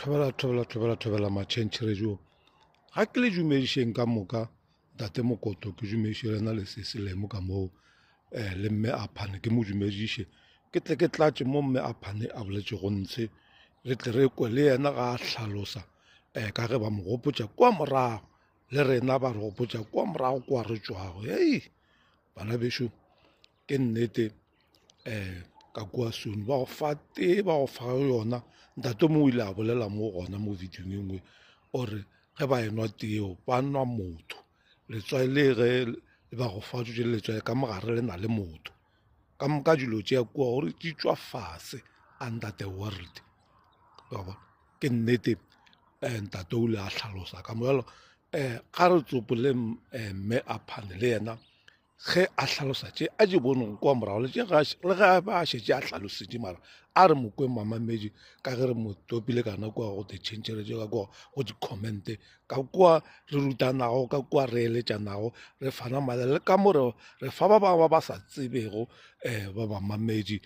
thobela matšhentšhere jo ga ke le dumedišeng ka moka ntate Mokoto ke dumediše rena le seselemo ka moo le mme Aphane ke mo dumediše ke tle ke tlatše mo mme Aphane a boletše go ntshe re tle re kwe le yena ga a hlalosa ka ge ba mo gopotša kwa morago le rena ba re gopotša kwa morago kwa re tšwago hei bana bešo ke nnete ka kua soon ba go fa tee ba go fa yona ntate mo o ile a bolela mo gona mo videong e nngwe ore ge ba enwa teo ba nwa motho letswai le ge ba go fa tšwe letswai ka mogare le na le motho ka moka dilo tšea kua gore di tšwa fase under the world ke nnete ntate o ile a tlhalosa ka moelo ga re tsopole mme Aphane le yena ge a tlhalosa tše a di boneng kwa morago le ge ba šetše a tlhalosetše mara a re mokwe mamamedi ka ge re mo topile kana kua go tšhentšheretše ka kua go di-commente ka kua re rutanago ka kua re eletšanago re fana malele ka mo re fa ba bangwe ba ba sa tsebego ba bamamedi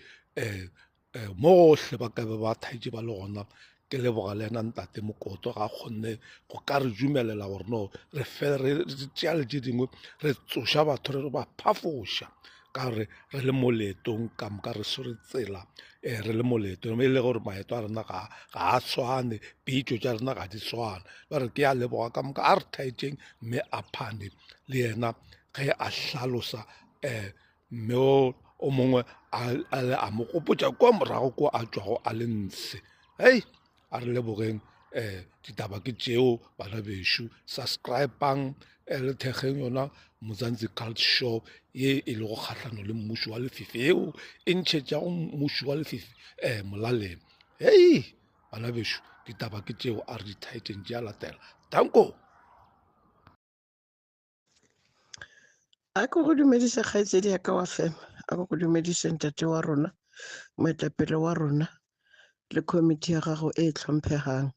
mo gohle ba ka be ba thaetše ba le gona ke leboga le yena ntate Mokoto ga kgonne go ka re dumelela gore no re fele re tšea le tše dingwe re tsoša batho re ba phafoša ka re le mo leetong ka moka re swere tsela re le mo leetong e le gore maeto a rena ga a tshwane pitšo tša rena ga di tshwane ba re ke a leboga ka moka a re thaetšeng mme Aphane le yena ge a hlalosa mme o mongwe a mo gopotša kwa morago ko a tšwago a le ntshe hei a re lebogeng ditaba ke tšeo bana bešo subscribang le thekgeng yona Mzansi Culture Show ye e le go kgahlano le mmušo wa lefifi eo e ntšhetšago mmušo wa lefifi molaleng hei bana bešo ditaba ke tšeo a re di thaetšeng tšea latela danko a ko go dumedisa kgaetsedi ya ka wa fema a ko go dumedisa ntate wa rona moetapele wa rona le committee ya gago e tlhomphegang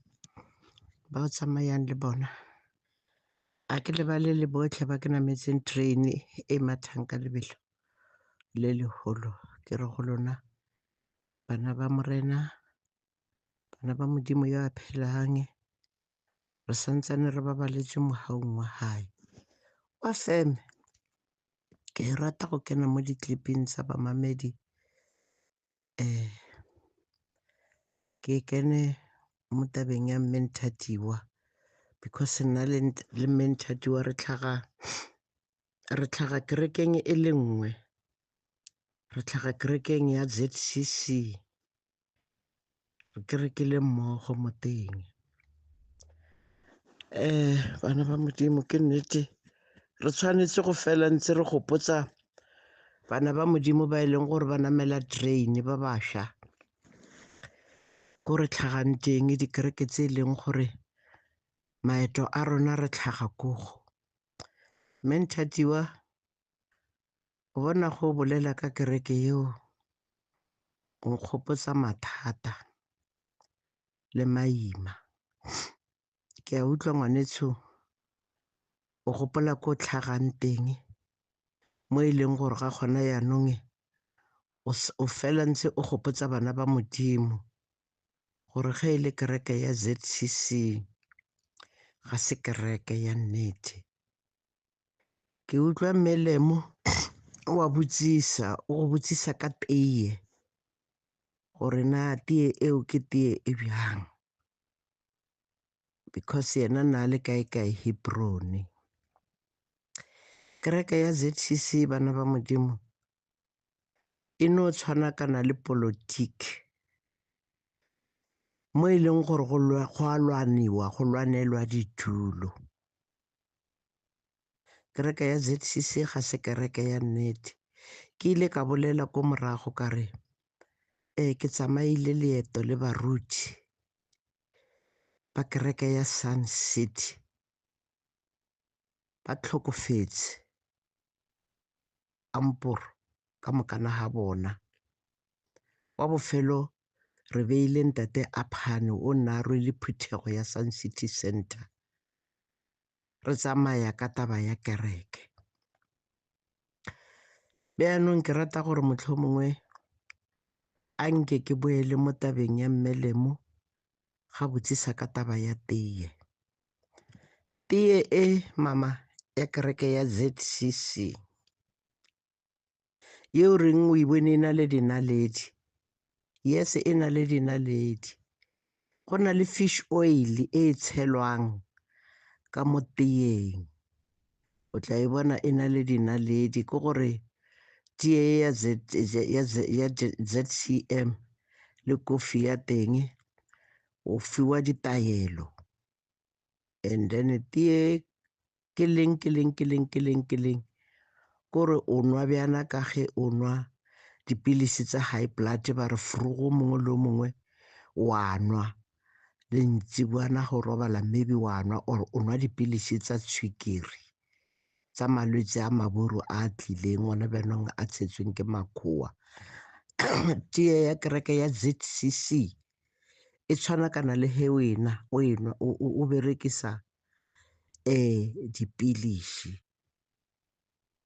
ba o tsamayang le bona a ke lebale le botlhe ba ke nametseng train e mathang ka lebelo le legolo ke re go lona bana ba morena bana ba modimo yo a phelang re santsane re babaletse mogaung wa hae wa feme ke rata go kena mo di-clipping tsa bamamedi ke kene mo tabeng ya Mmentatiwa because nna le Mmentatiwa re tlhaga kerekeng e le nngwe re tlhaga kerekeng ya ZCC re kerekile mmogo mo teng bana ba modimo ke nnete re tshwanetse go fela ntse re gopotsa bana ba modimo ba e leng gore ba namela train ba bašwa ko re tlhagang teng dikereke tse e leng gore maeto a rona re tlhaga kogo Mmentatiwa o bona go bolela ka kereke yeo o nkgopotsa mathata le maima ke a utlwa ngwanetsho o gopola ko tlhagang teng mo e leng gore ga kgona yaanong o fela ntse o gopotsa bana ba modimo gore ge e le kereke ya ZCC ga se kereke ya nnete ke utlwa Melemo o go botsisa ka teye gore na teye eo ke teye e bjang because yena na le kae Hebron kereke ya ZCC bana ba modimo e no tshwana kana le polotiki mo e leng gore go a lwaniwa go lwanelwa ditulo kereke ya ZCC ga se kereke ya nnete ke ile ka bolela ko morago ka re ke tsamaile leeto le baruti ba kereke ya Sun City ba tlhokofetse amporo ka mokana ga bona wa bofelo re beile ntate Aphane o nna a rwele phuthego ya Sun City Center re tsamaya ka taba ya kereke beanong ke rata gore motlho mongwe a nke ke boele mo tabeng ya Melemo ga botsisa ka taba ya tee. Tee e mama ya kereke ya ZCC yeo reng o e bone e na le dinaledi. Yes, e na le dinaledi. Go na le fish oil e tshelwang ka mo teeng. O tla e bona e na le dinaledi. Ke gore tee ya ZCM le kofi ya teng o fiwa ditaelo. And then tee ke leng kore o nwa bjana ka ge o nwa dipilisi tsa high blood ba re frugo mongwe le mongwe wa nwa le ntsi buana go robala maybe wa nwa or o nwa dipilisi tsa tshwikiri tsa malwetse a maburu a tlileng gona bjanong a tshetsweng ke makgowa. Tee ya kereke ya ZCC e tshwanakana le he o berekisa dipilisi.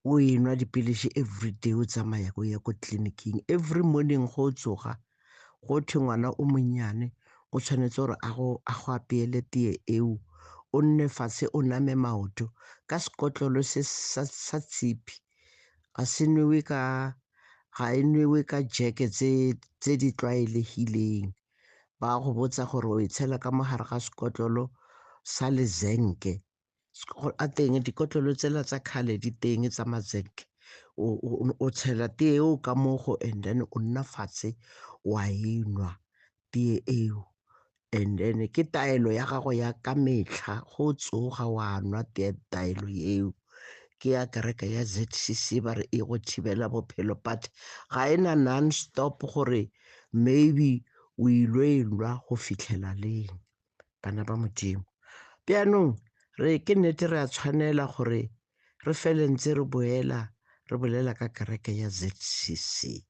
O enwa dipilisi everyday o tsamaya go ya ko tleliniking. Every morning go tsoga go thwe ngwana o monnyane o tshwanetse gore a go apeele tee eo, o nne fatshe o name maoto ka sekotlolo se sa tshipi. Ga e newe ka jeke tse di tlwaelegileng. Ba go botsa gore o e tshela ka mogare ga sekotlolo sa lezenke. A teng dikotlolo tsela tsa kgale di teng tsa mazenke. O tshela tee eo ka mogo and then o nna fatshe wa enwa tee eo. And then ke taelo ya gago ya ka metlha go tsoga wa nwa taelo eo. Ke ya kereke ya ZCC ba re e go thibela bophelo, but ga e na non-stop gore maybe o ilo enwa go fitlhela leng. Bana ba Modimo, bjanong ke nnete re a tshwanela gore re fele ntse re bolela ka kereke ya ZCC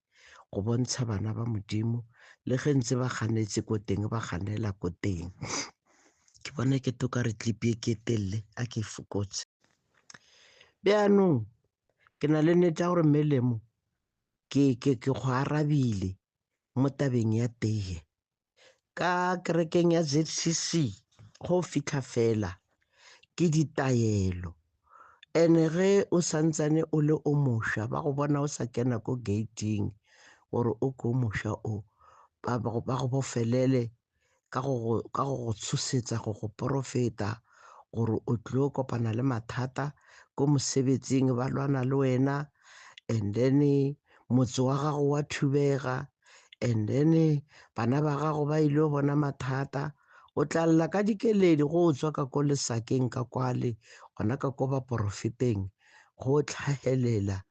go bontsha bana ba Modimo le ge ntse ba ganetse ko teng ba ganela ko teng. Ke bona ke toka re clip e ke telele a ke fokotse. Bjanong ke na le nnete ya gore Melemo ke go arabile mo tabeng ya tee. Ka kerekeng ya ZCC go fitlha fela ke ditaelo, ene ge o santsane o le o mošwa ba go bona o sa kena ko gating gore o ko mošwa o ba go bofelele ka go go tshosetsa go go porofeta gore o tlo kopana le mathata ko mosebetsing, ba lwana le wena, and then motse wa gago wa thubega, and then bana ba gago ba ile bona mathata. O tla lla ka dikeledi go tswa ka ko lesakeng ka kwale gona ka ko ba porofeteng go tlhagelela,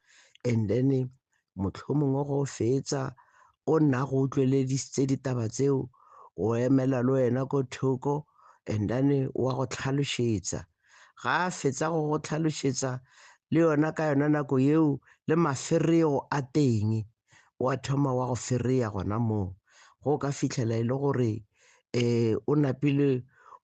and then mohlomongwe go fetsa o nna go utlweleditse ditaba tseo, o emela le wena ko thoko, and then wa go tlhalošetša. Ga a fetsa go go tlhalošetša le yona ka yona nako yeo le mafereo a teng, wa thoma wa go ferea gona moo go ka fitlhela e le gore o napile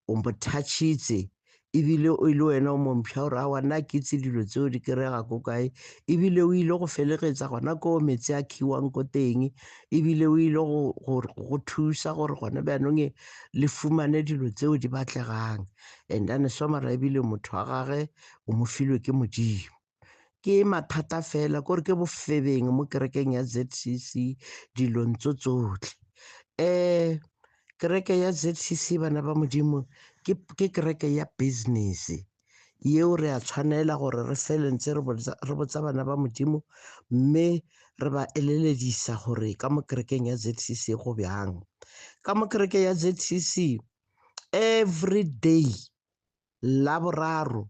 o mo touchitse, ebile o ile wena o mompšha gore a wana ke itse dilo tseo di kerega ko kae, ebile o ile go felegetsa gona ko metsi a khiwang ko teng, ebile o ile go thusa gore gona bjanong le fumane dilo tseo di batlegang, and then somara ebile motho wa gage o mo filwe ke Modimo. Ke mathata fela kore ke bofebeng mo kerekeng ya ZCC dilong tsotlhe. Kereke ya ZCC bana ba Modimo ke kereke ya business yeo re a tshwanela gore re fele ntse re botsa bana ba Modimo, mme re ba eleledisa gore ka mo kerekeng ya ZCC go bjang. Ka mo kereke ya ZCC every day Laboraro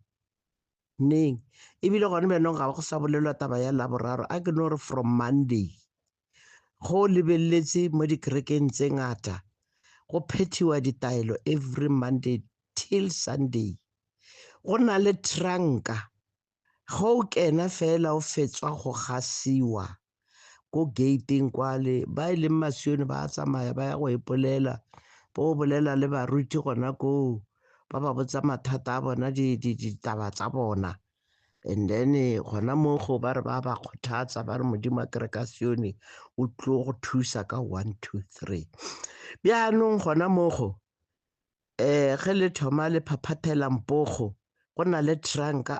neng, ebile gone bjanong ga go sa bolelwa taba ya Laboraro, a ke no re from Monday go lebeletse mo dikerekeng tse ngata go phethiwa ditaelo every Monday till Sunday. Go na le tranka go o kena fela o fetswa go gasiwa ko gating kwale, ba e leng masione ba tsamaya ba ya go epolela, bo bolela le baruti gona koo, ba ba botsa mathata a bona ditaba tsa bona, and then gona mo go ba re ba kgothatsa ba re Modimo a kereka Sione o tlo go thusa ka 1 2 3. Bjanong gona mo go ge le thoma le phaphathela Mpogo go na le tranka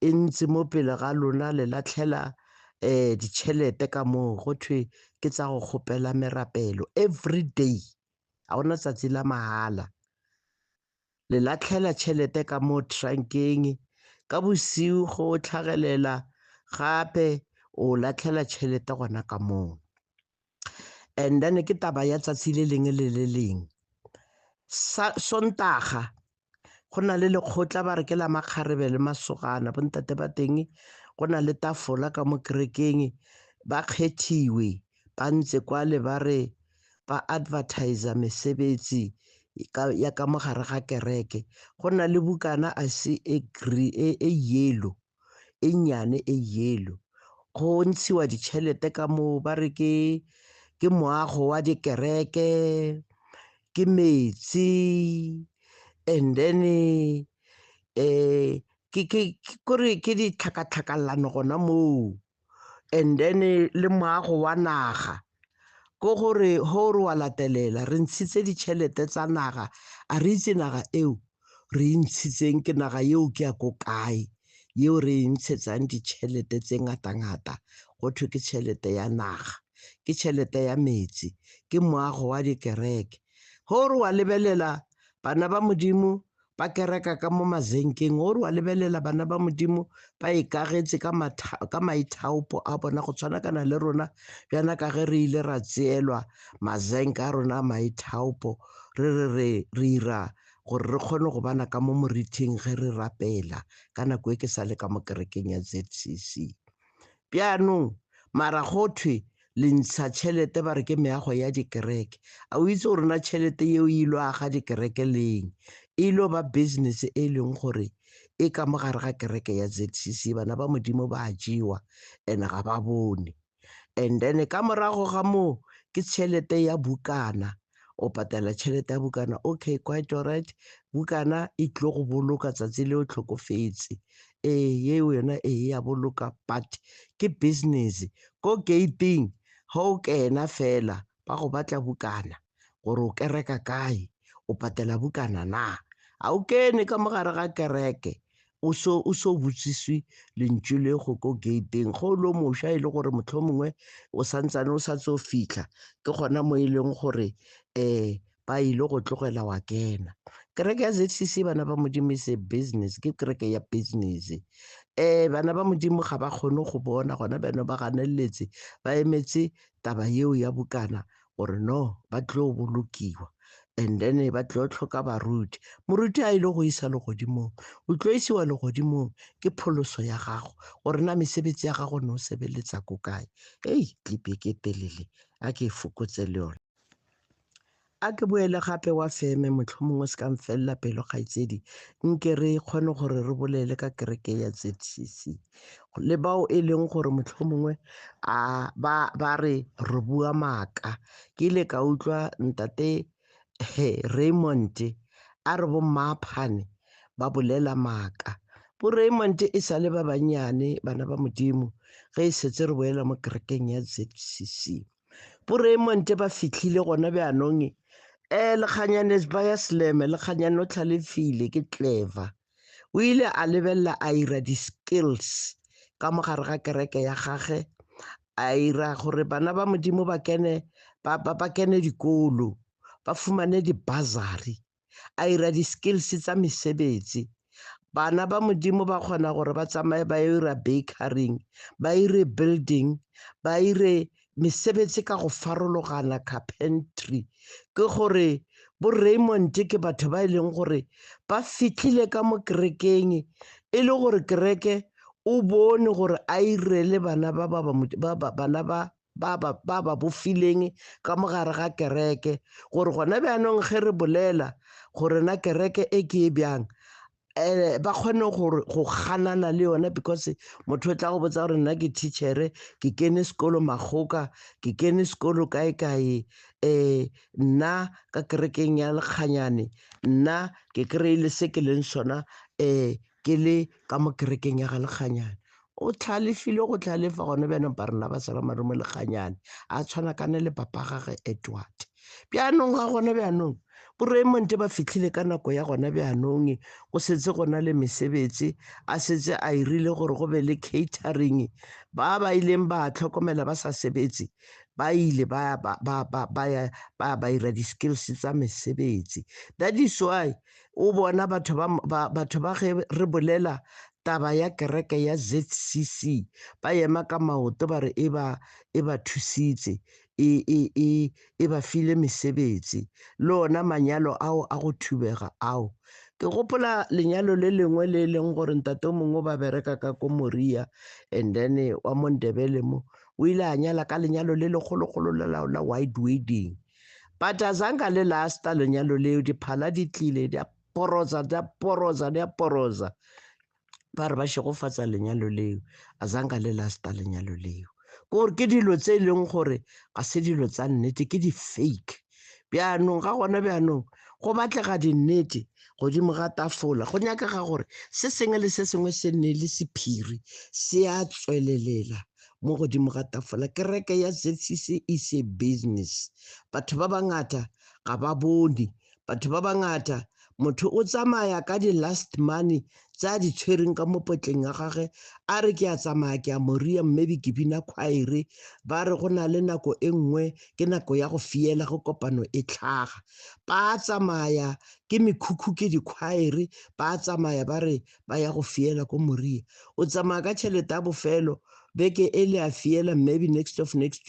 e ntse mo pele ga lona le latlhela ditšhelete ka moo go thwe ke tsa go kgopela merapelo every day ga gona tsatsi la mahala le latlhela tšhelete ka mo trankeng ka bosiu go tlhagelela gape o latlhela tšhelete gona ka moo and then ke taba ya tsatsi le lengwe le le lengwe Sontaga go na le lekgotla ba re ke la makgarebe le masogana bontate ba teng go na le tafola ka mo kerekeng ba kgethiwe ba ntse kwa le ba re ba advertiser mesebetsi ya ka mogare ga kereke go na le bukana e yellow e nnyane e yellow go ntshiwa ditšhelete ka moo ba re ke moago wa dikereke ke metsi and then ke ditlhakatlhakalano gona moo and then le moago wa naga ko gore ho re wa latelela re ntshitse ditšhelete tsa naga a re itse naga eo re e ntshitseng ke naga eo ke ya ko kae yeo re e ntshetsang ditšhelete tse ngata-ngata go thwe ke tšhelete ya naga ke tšhelete ya metsi ke moago wa dikereke ho re wa lebelela bana ba Modimo ba kereka ka mo mazenkeng o re wa lebelela bana ba Modimo ba ikagetse ka maithaopo a bona go tshwanakana le rona bjana ka ge re ile ra tseelwa mazenke a rona a maithaopo re ira gore re kgone go bana ka mo morithing ge re rapela ka nako e ke sa le ka mo kerekeng ya ZCC bjanong mara go thwe le ntsha tšhelete ba re ke meago ya dikereke a o itse gore na tšhelete yeo e ilo aga dikereke leng e ilo ba business e leng gore e ka mogare ga kereke ya ZCC bana ba Modimo ba jewa and ga ba bone and then ka morago ga moo ke tšhelete ya bukana o patela tšhelete ya bukana okay quite alright bukana e tlo go boloka tsatsi le o tlhokofetse yeo yona ya boloka but ke business ko gating ga o kena fela ba go batla bukana gore o kereka kae o patela bukana na a o kene ka mogare ga kereke o so botsiswe lentšu le go ko gating go lo moša e le gore motlho mongwe o santsane o sa tse o fitlha ke gona mo e leng gore ba ile go tlogela wa kena kereke ya ZCC bana ba Modimo se business ke kereke ya business bana ba Modimo ga ba kgone go bona gona bana ba ganeletse ba emetse taba yeo ya bukana gore no ba tlo bolokiwa and then ba tlo tlhoka baruti moruti a ile go isa legodimong o tlo isiwa legodimong ke pholoso ya gago gore na mesebetsi ya gago ne o sebeletsa ko kae klipe ke telele a ke e fokotse le yone a ke boele gape wa feme motlho mongwe se ka mfelela pelo kgaitsedi nke re kgone gore re bolele ka kereke ya ZCC le bao e leng gore motlho mongwe ba re bua maaka ke ile ka utlwa ntate Raymond a re bo Mmaphane ba bolela maaka bo Raymond e sa le ba bannyane bana ba Modimo ge e setse re boela mo kerekeng ya ZCC bo Raymond ba fitlhile gona bjanong lekganyane ba ya Sleme lekganyane o tlhalefile ke clever o ile a lebelela a ira di-skills ka mogare ga kereke ya gage a ira gore bana ba Modimo ba kene dikolo ba fumane di-bursary a ira di-skills tsa mesebetsi bana ba Modimo ba kgona gore ba tsamaye ba ira bakerying ba ire building ba ire mesebetsi ka go farologana carpentry ke gore bo Raymond ke batho ba e leng gore ba fitlhile ka mo kerekeng e le gore kereke o bone gore a irele bana ba bofileng ka mogare ga kereke gore gona bjanong ge re bolela gore na kereke e ke e bjang ba kgone go ganana le yona because motho o tla go botsa gore nna ke teachere ke kene sekolo Makgoka ke kene sekolo kae nna ka kerekeng ya lekganyane nna ke kry-ile se ke leng sona ke le ka mo kerekeng ya ga lekganyane o tlhalefile go tlhalefa gone bjanong ba rena ba sala marumo lekganyane a tshwanakane le papa gage Edward bjanong ga gone bjanong bo bo Raymond ba fitlhile ka nako ya gona bjanong go setse go na le mesebetsi a setse a irile gore go be le catering ba ileng ba tlhokomela ba sa sebetse ba ile ba ira di-skills tsa mesebetsi. That is why o bona batho ba ge re bolela taba ya kereke ya ZCC ba ema ka maoto ba re e ba thusitse e ba file mesebetsi le ona manyalo ao a go thubega ao. Ke gopola lenyalo le lengwe le leng gore ntate o mongwe ba bereka ka ko Moria and then wa Mondebele mo o ile a nyala ka lenyalo le legologolo la white wedding, but azange le lasta lenyalo leo. Diphala di tlile di a porosa ba re ba shegofatsa lenyalo leo, azange le lasta lenyalo leo. Gore ke dilo tse e leng gore ga se dilo tsa nnete, ke di-fake. Bjanong ga gona bjanong go batlega dinnete godimo ga tafola, go nyakega gore se sengwe le se sengwe se nne le sephiri se a tswelelela mo godimo ga tafola. Kereke ya ZCC is a business. Batho ba bangata ga ba bone, batho ba bangata motho o tsamaya ka di-last money tsa di tshwereng ka mo potleng ya gage a re ke a tsamaya ke a Moria maybe ke bina khwaere, ba re go na le nako e nngwe ke nako ya go fiela go kopano e tlhaga, ba tsamaya ke mekhukhu ke dikhwaere, ba tsamaya ba re ba ya go fiela ko Moria. O tsamaya ka tšhelete ya bofelo beke e le a fiela maybe next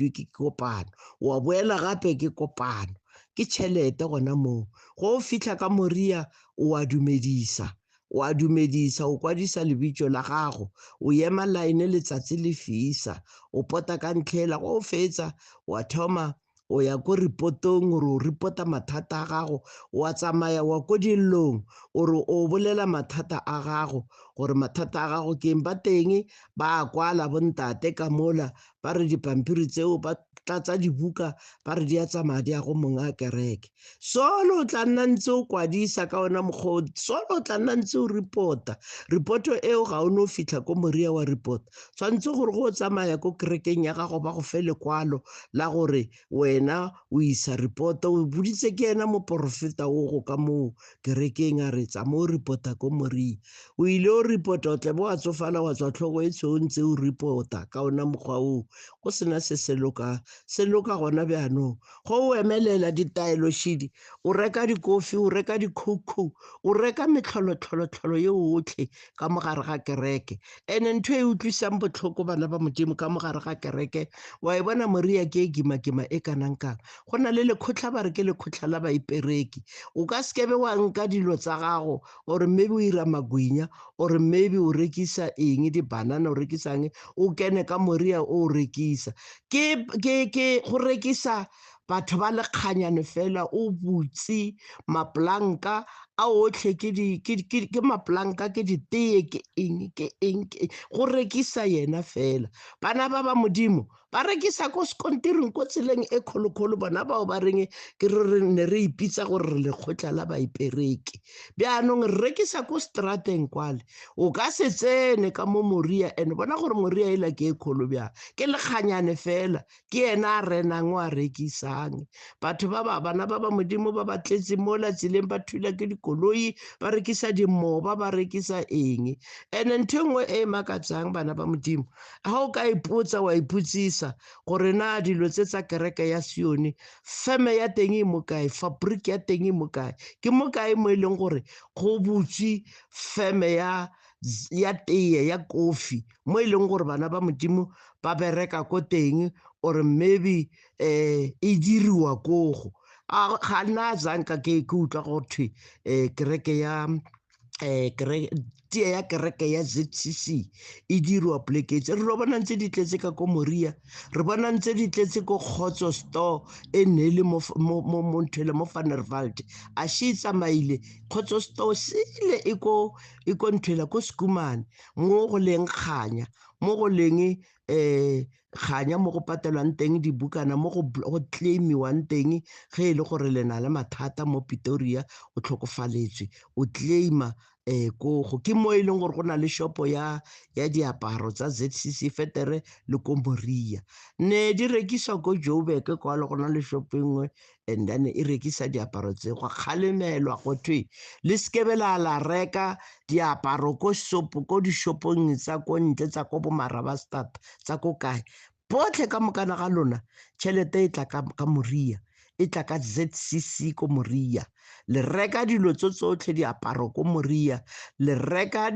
week ke kopano, wa boela gape ke kopano, ke tšhelete gona moo. Go fitlha ka Moria o a dumedisa, o kwadisa lebitso la gago, o ema line letsatsi le fisa, o pota ka ntlhela. Go fetsa wa thoma o ya ko repotong gore o repota mathata a gago, wa tsamaya wa ko dillong gore o bolela mathata a gago gore mathata a gago ke ba teng, ba kwala bontate ka mola ba re dipampiri tseo ba tlatsa dibuka ba re di a tsamaya di a go monga kereke. Solo o tla nna ntse o kwadisa ka ona mokgwa, solo o tla nna ntse o reporta. Reporto eo ga o ne o fitlha ko Moria wa report, tshwanetse gore go tsamaya ko kerekeng ya gago ba go fe lekwalo la gore wena o isa reporta, o boditse ke ena moporofeta o go ka moo kerekeng a re tsa mo reporta ko Moria. O ile o reporta o tle bo wa tsofala wa tswa tlhogo e tshweu ntse o reporta ka ona mokgwa o go sena se se loka gona bjanong. Go o emelela ditaelo shidi, o reka dikofi, o reka dikhoukhou, o reka metlholotlholotlholo ye otlhe ka mogare ga kereke. And ntho e utlwisang botlhoko bana ba Modimo ka mogare ga kereke, wa e bona Moria ke e kima e kanang kang. Go na le lekgotla ba re ke lekgotla la baipereki. O ka sekebe wa nka dilo tsa gago gore maybe o ira magwinya or maybe o rekisa eng, di-banana o rekisang, o kene ka Moria o rekisa. Ke go rekisa batho ba lekganyane fela, o butse maplanka a otlhe ke maplanka, ke ditee, ke eng go rekisa yena fela. Bana ba Modimo ba rekisa ko sekontiring ko tseleng e kgolokgolo, bona bao ba reng ke re ne re ipitsa gore re lekgotla la baipereki. Bjanong re rekisa ko strateng kwale, o ka se tsene ka mo Moria and bona gore Moria e la ke e kgolo bjang, ke lekganyane fela, ke ena a renang o a rekisang. Batho bana ba Modimo ba tletse mo la tseleng ba thula ke dikoloi, ba rekisa dimoba, ba rekisa eng. And ntho nngwe e makatsang bana ba Modimo, ga o ka ipotsa wa iputsisa gore na dilo tse tsa kereke ya Sione feme ya teng e mo kae, fabric ya teng e mo kae, ke mo kae mo e leng gore go butswe feme ya tee ya kofi mo e leng gore bana ba Modimo ba bereka ko teng or maybe e diriwa kogo. Ga nna zanka ke utlwa go thwe kereke ya tee ya kereke ya ZCC e dirwa poleketse. Re lo bona ntse di tletse ka ko Moria, re bona ntse di tletse ko Kgotso store e ne le mo nthwele mo Vanderbilt, a she tsamaile Kgotso store sile e ko nthwela ko Schoeman mo go leng kganya, mo go leng kganya mo go patelwang teng dibukana, mo go claimiwang teng ge e le gore le na le mathata mo Pretoria o tlhokofaletswe, o claima go ke mo e leng gore go na le shopo ya diaparo tsa ZCC Vetere le ko Moria ne di rekiswa ko Joburg kwa le gona le shopo engwe and then e rekisa diaparo tse go kgalemelwa go thwe le skebe la reka diaparo ko dishopong tsa ko ntle tsa ko bomarabastad tsa ko kae botlhe ka mokana ga lona tšhelete e tla ka Moria e tla ka ZCC ko Moria le reka dilo tsotlhe diaparo ko Moria le reka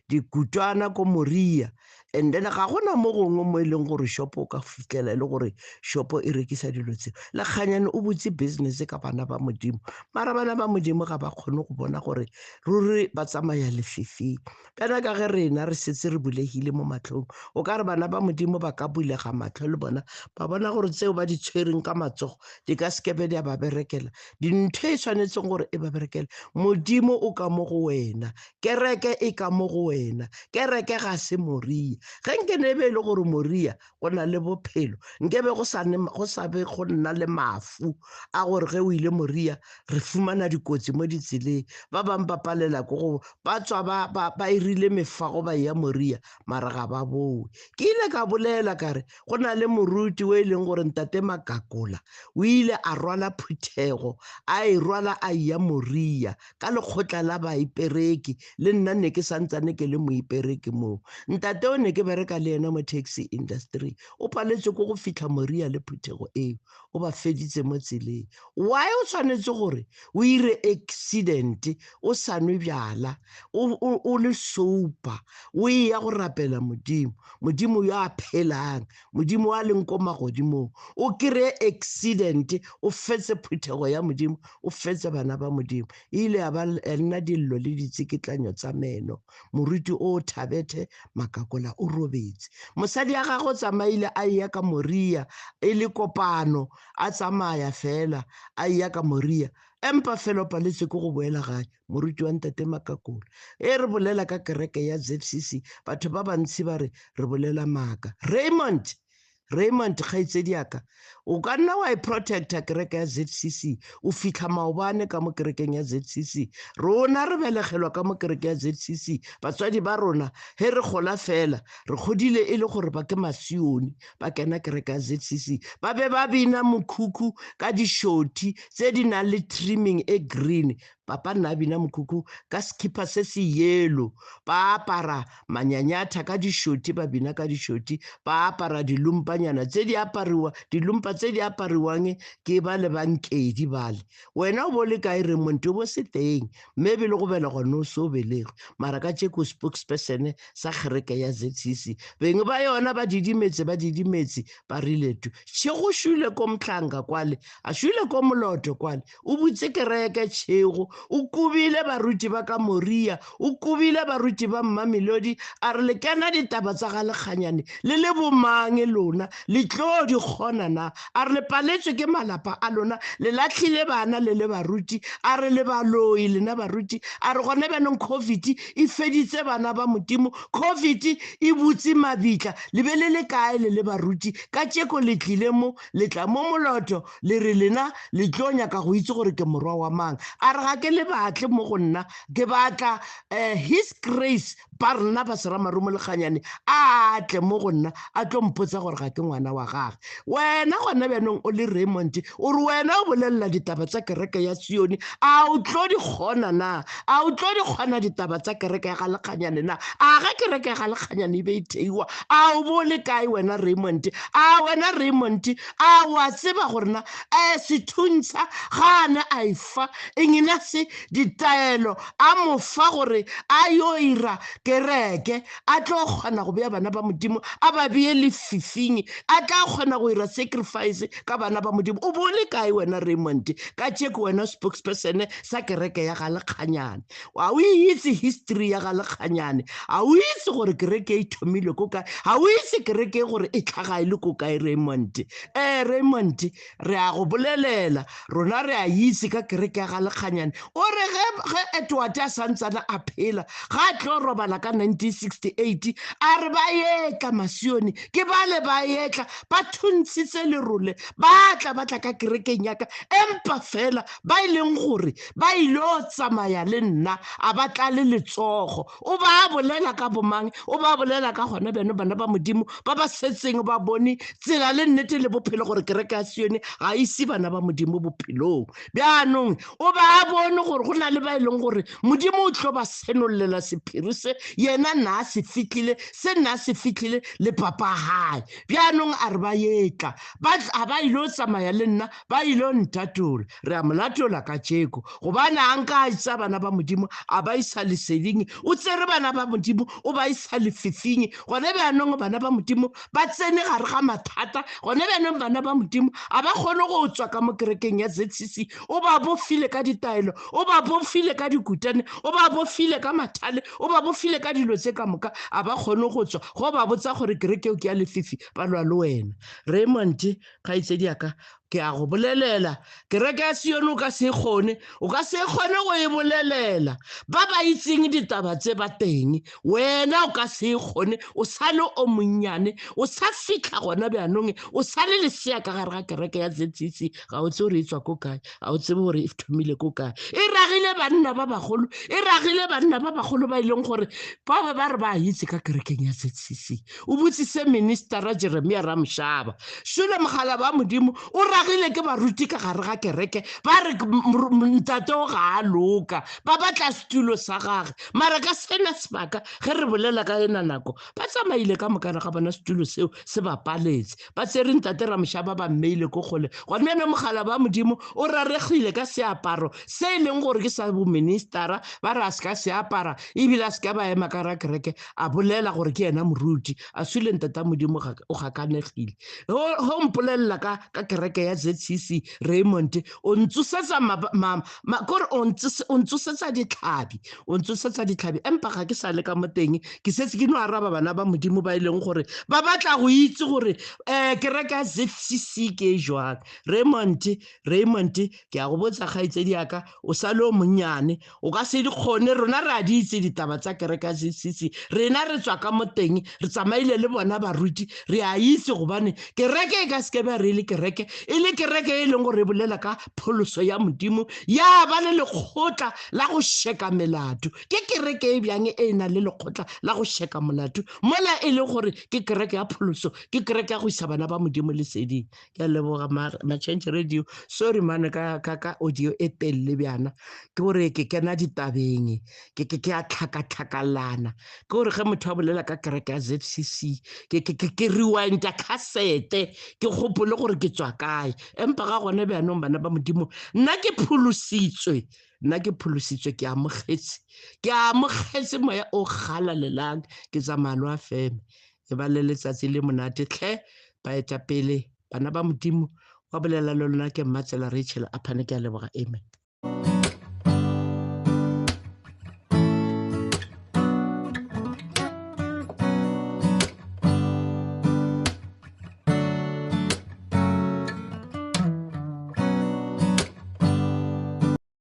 dikutwana ko Moria and then ga gona mo gongwe mo e leng gore shopo o ka fitlhela e le gore shopo e rekisa dilo tseo le kganyane o botse business ka bana ba modimo mara bana ba modimo ga ba kgone go bona gore ruri ba tsamaya lefifing kana ka ge rena re setse re bulegile mo matlhong o ka re bana ba modimo ba ka bulega matlho le bona ba bona gore tseo ba di tshwereng ka matsogo di ka skebe di a ba berekela dintho e tshwanetseng gore e ba berekela modimo o ka mo go wena kereke e ka mo go wena kereke ga se Moria ge nke ne be le gore Moria go na le bophelo nkebe go sa be go nna le mafu a gore ge o ile Moria re fumana dikotsi mo ditseleng ba bang ba palela ko go ba tswa ba irile mefago ba ya Moria mara ga ba boe ke ile ka bolela kare go na le moruti o e leng gore ntate Makakola o ile a rwala phuthego a e rwala a ya Moria ka lekgotla la baipereki le nna ne ke santsane ke le moipereki moo ntate o ne ke bereka le ena mo taxi industry o paletse ko go fitlha Moria le phuthego eo o ba feditse mo tseleng why o tshwanetse gore o ire accident o sa nwe bjala o le sopa o ya go rapela modimo yo a phelang modimo a leng ko magodimong o kry accident o fetse phuthego ya modimo o fetse bana ba modimo ile a ba nna dillo le ditsikitlanyo tsa meno moruti o Thabethe Makakola o robetse mosadi a gagwe tsamaile a ya ka Moria e le kopano a tsamaya fela a ya ka Moria empa fela paletse ko go boela gae moruti wa ntate Makakola e re bolela ka kereke ya ZCC batho ba bantsi ba re bolela maaka Raymond kgaitsedi yaka o ka nna wa e protecta kereke ya ZCC o fitlha maobane ka mo kerekeng ya ZCC rona re belegelwa ka mo kereke ya ZCC batswadi ba rona he re gola fela re godile e le gore ba ke masioni ba kena kereke ya ZCC ba be ba bina mokhukhu ka dishoti tse di nang le trimming e green papa nna bina mokhukhu ka skipa se se yellow ba apara manyanyatha ka dishoti ba bina ka dishoti ba apara dilumpanyana tse di apariwa dilumpa tse di apariwang ke ba le bankedi bale wena o bo le kae re monto bo se teng maybe le go bela gone o se o belego mara ka tšeko spokesperson sa kereke ya ZCC beng ba yona ba didimetse ba rile tu tše go šule ko Mhlanka kwale a šule ko Moloto kwale o butse kereke tšego o kubile baruti ba ka Moria o kubile baruti ba Mmamelodi a re le kena ditaba tsa ga lekganyane le bomange lona le tlo di kgona na a re le paletswe ke malapa a lona le latlhile bana le baruti a re le baloi lena baruti a re gone bjanong COVID e feditse bana ba modimo COVID e butse mabitla le be le kae le baruti ka tšeko le tlile mo le tla mo Moloto le re lena le tlo nyaka go itse gore ke morwa wa mang a re ga ke le batle mo go nna ke batla his grace ba rena ba Seramarumo Lekganyane a tle mo go nna a tlo mpotsa gore ga ke ngwana wa gage wena gona bjanong o le Raymond o re wena o bolelela ditaba tsa kereke ya Sioni a o tlo di kgona na a o tlo di kgona ditaba tsa kereke ya ga Lekganyane na a ga kereke ya ga Lekganyane e be e theiwa a o bo le kae wena Raymond a wa tseba gore na sethuntsa gane a ifa engina se ditaelo a mofa gore a yo ira kereke a tlo kgona go bea bana ba modimo a ba bee lefifing a tla kgona go ira sacrifice ka bana ba modimo o bole kae wena Raymond ka tšeko wena spokesperson sa kereke ya ga Lekganyane a o itse history ya ga Lekganyane a o itse gore kereke e thomile ko kae a o itse kereke gore e tlhaga e le ko kae Raymond Raymond re a go bolelela rona re a itse ka kereke ya ga Lekganyane o re ge Edward a santsana a phela ga a tlo robala ka 1968 a re ba etla Masione ke bale ba etla ba thuntshitse lerole ba tla ka kerekeng yaka empa fela ba ileng gore ba ilo tsamaya le nna a ba tla le letsogo o ba bolela ka bomang o ba bolela ka gona beno bana ba Modimo ba ba setseng ba bone tsela le nnete le bophelo gore kereke ya Sione ga ise bana ba Modimo bophelong bjanong o ba bone gore go na le ba ileng gore Modimo o tlo ba senollela sephiri se yena nna a se fitlhile se nna a se fitlhile le papa hae bjanong a re ba etla ba ilo tsamaya le nna ba ilo ntatola re a molatola ka tšeko gobane a nka a isa bana ba Modimo a ba isa leseding o tsere bana ba Modimo o ba isa lefifing gone bjanong bana ba Modimo ba tsene gare ga mathata gone bjanong bana ba Modimo a ba kgone go tswa ka mo kerekeng ya ZCC o ba bofile ka ditaelo o ba bofile ka dikutane o ba bofile ka mathale o ba bofile ka dilo tse ka moka a ba kgone go tswa go ba botsa gore kereke o ke ya lefifi ba lwa le wena Raymond kgaitsedi yaka ke a go bolelela kereke ya Sione o ka se kgone go e bolelela ba ba itseng ditaba tse ba teng wena o ka se kgone o sa le o monnyane o sa fitlha gona bjanong o sa le lesea ka gare ga kereke ya ZCC ga o tse gore e tswa ko kae ga o tsebe gore e thomile ko kae e ragile banna ba bagolo ba ileng gore ba re ba itse ka kerekeng ya ZCC o botsise ministera Jeremia Ramshaba Shule mogala ba Modimo o ragile ke baruti ka gare ga kereke ba re ntate o ga a loka ba batla setulo sa gage mara ka sena sebaka ge re bolela ka ena nako ba tsamaile ka mokana ga bona setulo seo se ba paletse ba tsere ntate Ramshaba ba mmeile ko gole gone mena mogala ba Modimo o raregile ka seaparo se e leng gore ke sa boministera ba re a se ka se apara ebile a se ka ba ema ka ra kereke a bolela gore ke ena moruti a swile ntate Modimo o gakanegile go mpolelela ka kereke ya ZCC Raymond o ntsosetsa kore o ntsosetsa ditlhabi empa ga ke sa le ka mo teng ke setse ke no araba bana ba Modimo ba ileng gore ba batla go itse gore kereke ya ZCC ke e jwang Raymond ke a go botsa kgaitsedi yaka o sa le o monnyane o ka se di kgone rona re a di itse ditaba tsa kereke ya ZCC rena re tswa ka mo teng re tsamaile le bona baruti re a itse gobane kereke e ka seke ba re le kereke e le kereke e leng gore e bolela ka pholoso ya Modimo ya ba le lekgotla la go sheka melato ke kereke e bjang e na le lekgotla la go sheka molato mola e le gore ke kereke ya pholoso ke kereke ya go isa bana ba Modimo leseding ke a leboga Change Radio sorry man ka audio e telele bjana ke gore ke kena ditabeng ke a tlhakatlhakalana ke gore ge motho a bolela ka kereke ya ZCC ke rewinda cassette ke gopole gore ke tswa kae empa ga gone bjanong bana ba Modimo nna ke pholositswe ke amogetse moya o galalelang ke tsamaya lo a feme e ba le letsatsi le monate tlhe ba eta pele bana ba Modimo wa bolela le lona ke Mmatsela Rachel a phane ke a leboga amen